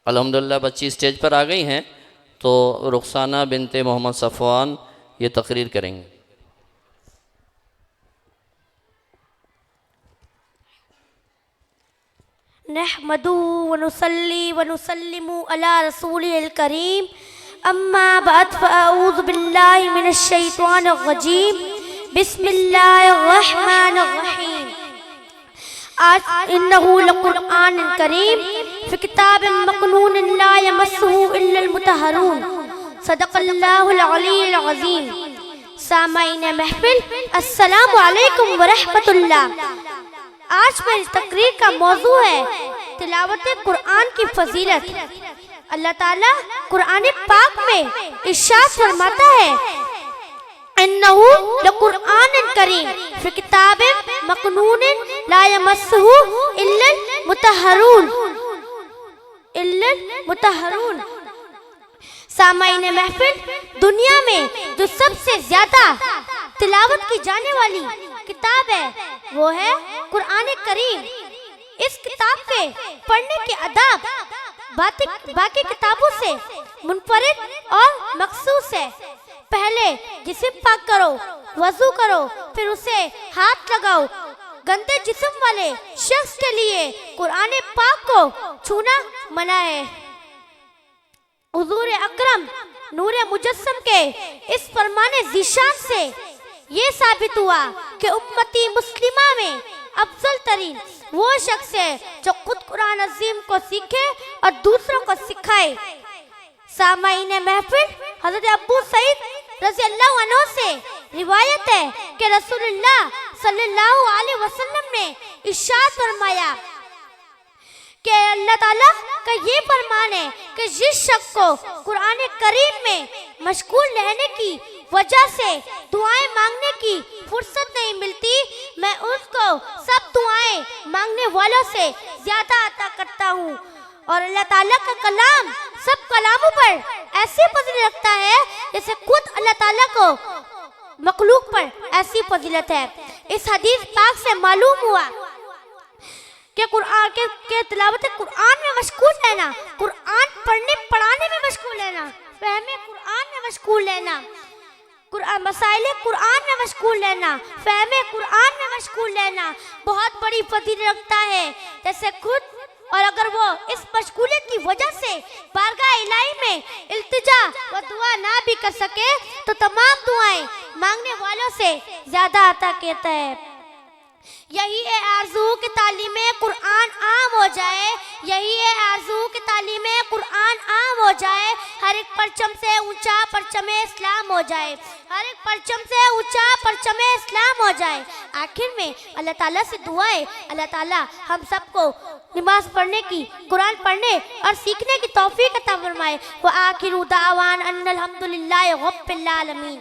الحمدللہ بچی اسٹیج پر آ گئی ہیں، تو رخسانہ بنت محمد صفوان یہ تقریر کریں گے۔ نحمدو ونصلی ونسلم علی رسول الکریم، اما بعد فاعوذ باللہ من الشیطان الرجیم، بسم اللہ الرحمن الرحیم۔ انہو لقرآن کریم فی کتاب مکنون لا یمسہ الا المطہرون، صدق اللہ العلی العظیم۔ سامعین محفل، السلام علیکم ورحمۃ اللہ۔ آج میری تقریر کا موضوع ہے تلاوت قرآن کی فضیلت۔ اللہ تعالیٰ قرآن پاک میں ارشاد فرماتا ہے، انہو لقرآن کریم فی کتاب مکنون لا یمسہ الا المطہرون۔ سامعین محفل، دنیا میں جو سب سے زیادہ تلاوت کی جانے والی کتاب ہے وہ ہے قرآن کریم۔ اس کتاب کے پڑھنے کے آداب باقی کتابوں سے منفرد اور مخصوص ہے۔ پہلے جسم پاک کرو، وضو کرو، پھر اسے ہاتھ لگاؤ۔ گندے جسم والے شخص کے لیے قرآن پاک کو چھونا منع ہے۔ حضور اکرم نور مجسم کے اس فرمان ذیشان سے یہ ثابت ہوا کہ امتی مسلمہ میں افضل ترین وہ شخص ہے جو خود قرآن عظیم کو سیکھے اور دوسروں کو سکھائے۔ سامعین محفل، حضرت ابو سعید رضی اللہ عنہ سے روایت ہے کہ رسول اللہ صلی اللہ علیہ وسلم نے ارشاد فرمایا کہ اللہ تعالیٰ کا یہ فرمان ہے کہ جس شخص کو قرآن کریم میں مشغول رہنے کی وجہ سے دعائیں مانگنے کی فرصت نہیں ملتی، میں اس کو سب دعائیں مانگنے والوں سے زیادہ عطا کرتا ہوں۔ اور اللہ تعالیٰ کا کلام سب کلاموں پر ایسی فضیلت رکھتا ہے جیسے خود اللہ تعالیٰ کو مخلوق پر ایسی فضیلت ہے۔ اس حدیث پاک سے معلوم ہوا کہ قرآن کے تلاوت قرآن میں مشغول رہنا، قرآن پڑھنے پڑھانے میں مشغول رہنا، فہم قرآن میں مشغول رہنا، مسائل قرآن میں مشغول رہنا، فہم قرآن میں مشغول رہنا بہت بڑی فضیلت رکھتا ہے۔ جیسے خود اور اگر وہ اس مشغولیت کی وجہ سے بارگاہ الہی میں التجا و دعا نہ بھی کر سکے تو تمام دعائیں مانگنے والوں سے زیادہ عطا کہتا ہے۔ یہی ہے آرزو کہ تعلیم قرآن عام ہو جائے، یہی ہے آرزو کہ تعلیم قرآن عام ہو جائے، ہر ایک پرچم سے اونچا پرچم اسلام ہو جائے، ہر ایک پرچم سے اونچا پرچم اسلام ہو جائے۔ آخر میں اللہ تعالیٰ سے دعا ہے اللہ تعالیٰ ہم سب کو نماز پڑھنے کی، قرآن پڑھنے اور سیکھنے کی توفیق عطا فرمائے۔ وآخر دعوانا ان الحمدللہ رب العالمین۔